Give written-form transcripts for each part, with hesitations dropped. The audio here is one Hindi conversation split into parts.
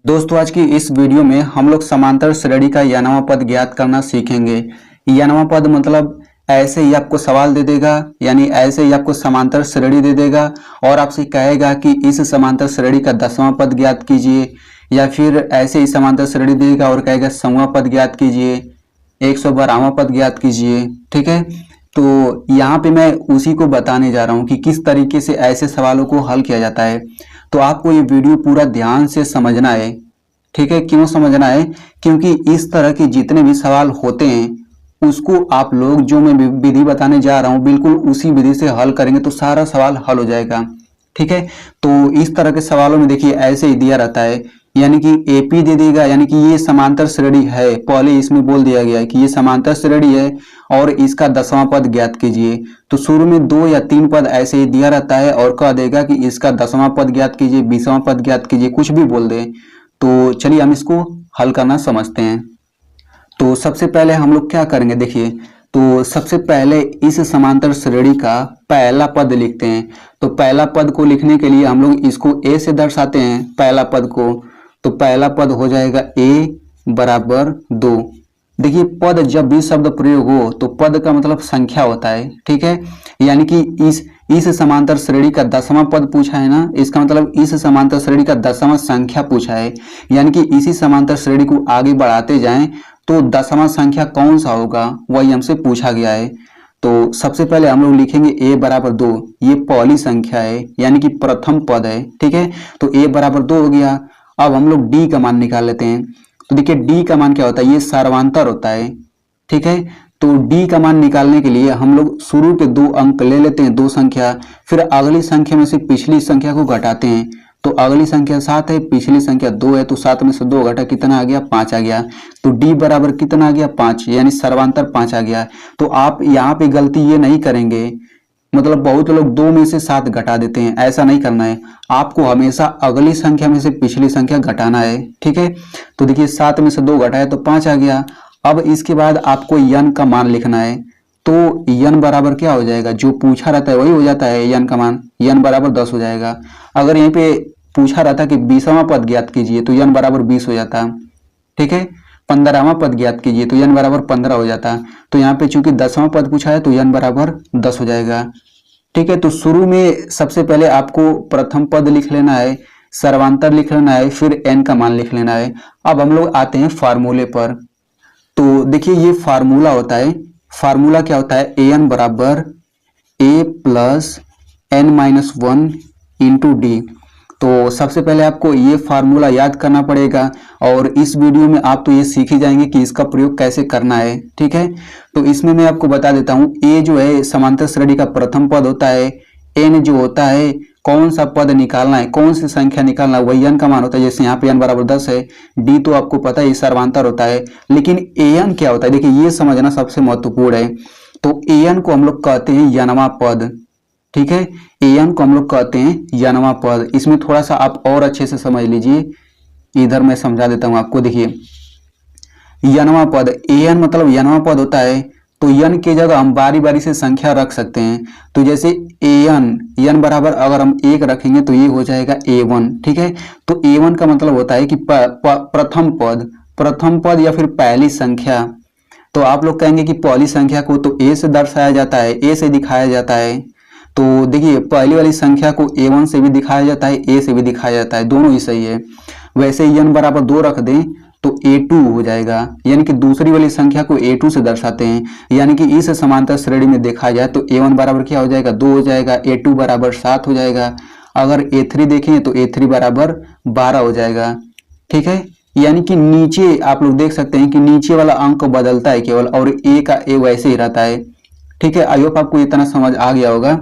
दोस्तों आज की इस वीडियो में हम लोग समांतर श्रेणी का यानवा पद ज्ञात करना सीखेंगे। यानवा पद मतलब ऐसे ही आपको सवाल दे देगा, यानी ऐसे ही आपको समांतर श्रेणी दे देगा और आपसे कहेगा कि इस समांतर श्रेणी का 10वां पद ज्ञात कीजिए, या फिर ऐसे ही समांतर श्रेणी देगा और कहेगा 100वां पद ज्ञात कीजिए, 112वां पद ज्ञात कीजिए। ठीक है, तो यहाँ पे मैं उसी को बताने जा रहा हूँ कि किस तरीके से ऐसे सवालों को हल किया जाता है। तो आपको ये वीडियो पूरा ध्यान से समझना है। ठीक है, क्यों समझना है? क्योंकि इस तरह के जितने भी सवाल होते हैं उसको आप लोग जो मैं विधि बताने जा रहा हूँ बिल्कुल उसी विधि से हल करेंगे तो सारा सवाल हल हो जाएगा। ठीक है, तो इस तरह के सवालों में देखिए ऐसे ही दिया रहता है, यानी कि एपी दे देगा, यानी कि ये समांतर श्रेणी है। पहले इसमें बोल दिया गया है कि ये समांतर श्रेणी है और इसका 10वां पद ज्ञात कीजिए। तो शुरू में 2 या 3 पद ऐसे ही दिया रहता है और कह देगा कि इसका 10वां पद ज्ञात कीजिए, 20वां पद ज्ञात कीजिए, कुछ भी बोल दे। तो चलिए हम इसको हल करना समझते हैं। तो सबसे पहले हम लोग क्या करेंगे, देखिए तो सबसे पहले इस समांतर श्रेणी का पहला पद लिखते हैं। तो पहला पद को लिखने के लिए हम लोग इसको ए से दर्शाते हैं पहला पद को। तो पहला पद हो जाएगा ए बराबर 2। देखिए पद जब भी शब्द प्रयोग हो तो पद का मतलब संख्या होता है। ठीक है, यानी कि इस समांतर श्रेणी का 10वां पद पूछा है ना, इसका मतलब इस समांतर श्रेणी का 10वां संख्या पूछा है, यानी कि इसी समांतर श्रेणी को आगे बढ़ाते जाएं तो 10वां संख्या कौन सा होगा वही हमसे पूछा गया है। तो सबसे पहले हम लोग लिखेंगे a बराबर 2। ये पहली संख्या है यानी कि प्रथम पद है। ठीक है, तो a बराबर 2 हो गया। अब हम लोग d का मान निकाल लेते हैं। तो देखिए d का मान क्या होता है, ये सर्वांतर होता है। ठीक है, तो d का मान निकालने के लिए हम लोग शुरू के 2 अंक ले लेते हैं, 2 संख्या, फिर अगली संख्या में से पिछली संख्या को घटाते हैं। तो अगली संख्या 7 है, पिछली संख्या 2 है, तो 7 में से 2 घटा कितना आ गया, 5 आ गया। तो d बराबर कितना आ गया, 5, यानी सर्वांतर 5 आ गया। तो आप यहाँ पे गलती ये नहीं करेंगे, मतलब बहुत लोग 2 में से 7 घटा देते हैं, ऐसा नहीं करना है। आपको हमेशा अगली संख्या में से पिछली संख्या घटाना है। ठीक है, तो देखिए 7 में से 2 घटाया तो 5 आ गया। अब इसके बाद आपको यन का मान लिखना है। तो यन बराबर क्या हो जाएगा, जो पूछा रहता है वही हो जाता है यन का मान, यन बराबर 10 हो जाएगा। अगर यहीं पे पूछा रहता कि 20वां पद ज्ञात कीजिए तो यन बराबर 20 हो जाता। ठीक है, 15वां पद ज्ञात कीजिए तो यन बराबर 15 हो जाता। तो यहाँ पे चूंकि 10वां पद पूछा है तो यन बराबर 10 हो जाएगा। ठीक है, तो शुरू में सबसे पहले आपको प्रथम पद लिख लेना है, सर्वांतर लिख लेना है, फिर एन का मान लिख लेना है। अब हम लोग आते हैं फार्मूले पर। तो देखिए ये फार्मूला होता है। फार्मूला क्या होता है, ए एन बराबर A plus N minus 1 into D. तो सबसे पहले आपको ये फार्मूला याद करना पड़ेगा और इस वीडियो में आप तो ये सीख ही जाएंगे कि इसका प्रयोग कैसे करना है। ठीक है, तो इसमें मैं आपको बता देता हूँ, ए जो है समांतर श्रेणी का प्रथम पद होता है, एन जो होता है कौन सा पद निकालना है, कौन सी संख्या निकालना है, वही एन का मान होता है। जैसे यहाँ पे एन बराबर 10 है, डी तो आपको पता है सर्वांतर होता है, लेकिन ए एन क्या होता है, देखिए ये समझना सबसे महत्वपूर्ण है। तो ए एन को हम लोग कहते हैं यानवा पद। ठीक है, एन को हम लोग कहते हैं यानवा पद। इसमें थोड़ा सा आप और अच्छे से समझ लीजिए, इधर मैं समझा देता हूं आपको। देखिए यानवा पद, एन मतलब यानवा पद होता है, तो यन की जगह हम बारी बारी से संख्या रख सकते हैं। तो जैसे एन बराबर अगर हम 1 रखेंगे तो ये हो जाएगा a1। ठीक है, तो a1 का मतलब होता है कि प्रथम पद या फिर पहली संख्या। तो आप लोग कहेंगे कि पहली संख्या को तो a से दर्शाया जाता है, a से दिखाया जाता है। तो देखिए पहली वाली संख्या को a1 से भी दिखाया जाता है, a से भी दिखाया जाता है, दोनों ही सही है। वैसे n बराबर 2 रख दें तो a2 हो जाएगा, यानी कि दूसरी वाली संख्या को a2 से दर्शाते हैं। यानी कि इस समांतर श्रेणी में देखा जाए तो a1 बराबर क्या हो जाएगा, 2 हो जाएगा, a2 बराबर 7 हो जाएगा। अगर a3 देखें तो a3 बराबर 12 हो जाएगा। ठीक है, यानी कि नीचे आप लोग देख सकते हैं कि नीचे वाला अंक बदलता है केवल, और a का a वैसे ही रहता है। ठीक है, आई होप आपको इतना समझ आ गया होगा।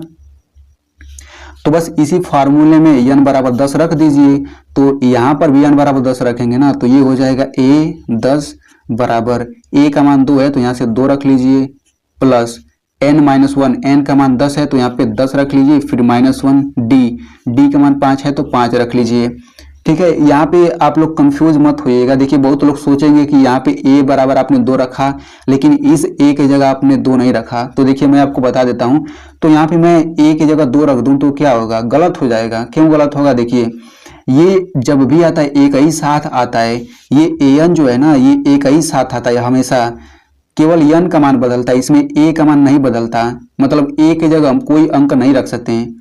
तो बस इसी फार्मूले में यन बराबर 10 रख दीजिए। तो यहाँ पर भी यन बराबर 10 रखेंगे ना, तो ये हो जाएगा a 10 बराबर a का मान 2 है तो यहाँ से 2 रख लीजिए, प्लस n माइनस 1, n का मान 10 है तो यहाँ पे 10 रख लीजिए, फिर -1 d का मान 5 है तो 5 रख लीजिए। ठीक है, यहाँ पे आप लोग कंफ्यूज मत होइएगा। देखिए बहुत लोग सोचेंगे कि यहाँ पे a बराबर आपने 2 रखा, लेकिन इस a की जगह आपने 2 नहीं रखा। तो देखिए मैं आपको बता देता हूँ। तो यहाँ पे मैं a की जगह 2 रख दूं तो क्या होगा, गलत हो जाएगा। क्यों गलत होगा, देखिए ये जब भी आता है एक ही साथ आता है, ये an जो है ना ये एक ही साथ आता है हमेशा, केवल n का मान बदलता है, इसमें a का मान नहीं बदलता। मतलब a की जगह हम कोई अंक नहीं रख सकते हैं,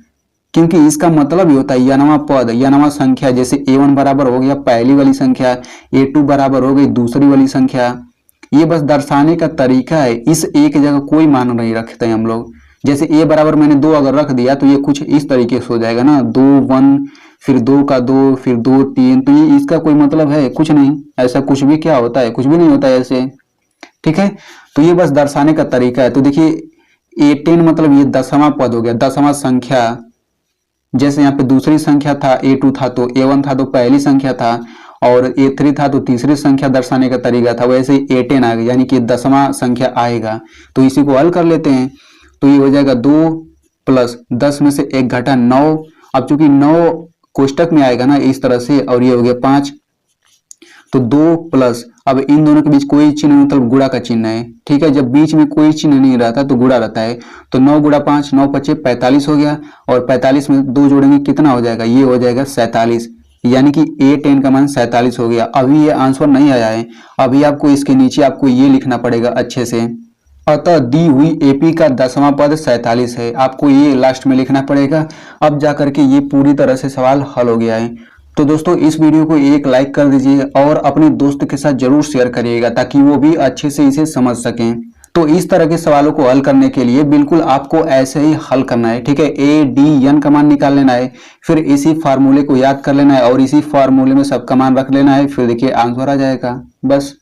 क्योंकि इसका मतलब ही होता है यनवा पद, यनवा संख्या। जैसे a1 बराबर हो गया पहली वाली संख्या, a2 बराबर हो गई दूसरी वाली संख्या। ये बस दर्शाने का तरीका है, इस a की जगह कोई मान नहीं रखते हैं हम लोग। जैसे a बराबर मैंने 2 अगर रख दिया तो ये कुछ इस तरीके से हो जाएगा ना, 2 1 फिर 2 का 2 फिर 2 3, तो ये इसका कोई मतलब है कुछ नहीं। ऐसा कुछ भी क्या होता है, कुछ भी नहीं होता है ऐसे, ठीक है। तो ये बस दर्शाने का तरीका है। तो देखिए A10 मतलब ये 10वां पद हो गया, 10वां संख्या। जैसे यहाँ पे दूसरी संख्या था A2 था तो A1 था तो पहली संख्या था, और A3 था तो तीसरी संख्या दर्शाने का तरीका था, वैसे ही A10 आ गया यानी कि 10वां संख्या आएगा। तो इसी को हल कर लेते हैं। तो ये हो जाएगा 2 प्लस 10 में से 1 घटा 9। अब चूंकि 9 कोष्टक में आएगा ना इस तरह से, और ये हो गया 5, तो 2 प्लस, अब इन दोनों के बीच कोई चिन्ह मतलब गुणा का चिन्ह है, ठीक है। जब बीच में कोई चिन्ह नहीं रहता तो गुणा रहता है। तो 9 गुणा 5, 9 पचे 45 हो गया, और 45 में 2 जोड़ेंगे कितना हो जाएगा, ये हो जाएगा 47, यानी कि A10 का मान 47 हो गया। अभी ये आंसर नहीं आया है, अभी आपको इसके नीचे आपको ये लिखना पड़ेगा अच्छे से। अतः दी हुई AP का 10वां पद 47 है, आपको ये लास्ट में लिखना पड़ेगा। अब जाकर के ये पूरी तरह से सवाल हल हो गया है। तो दोस्तों इस वीडियो को एक लाइक कर दीजिए और अपने दोस्त के साथ जरूर शेयर करिएगा, ताकि वो भी अच्छे से इसे समझ सकें। तो इस तरह के सवालों को हल करने के लिए बिल्कुल आपको ऐसे ही हल करना है, ठीक है। ADN का मान निकाल लेना है, फिर इसी फार्मूले को याद कर लेना है और इसी फार्मूले में सबका मान रख लेना है, फिर देखिए आंसर आ जाएगा बस।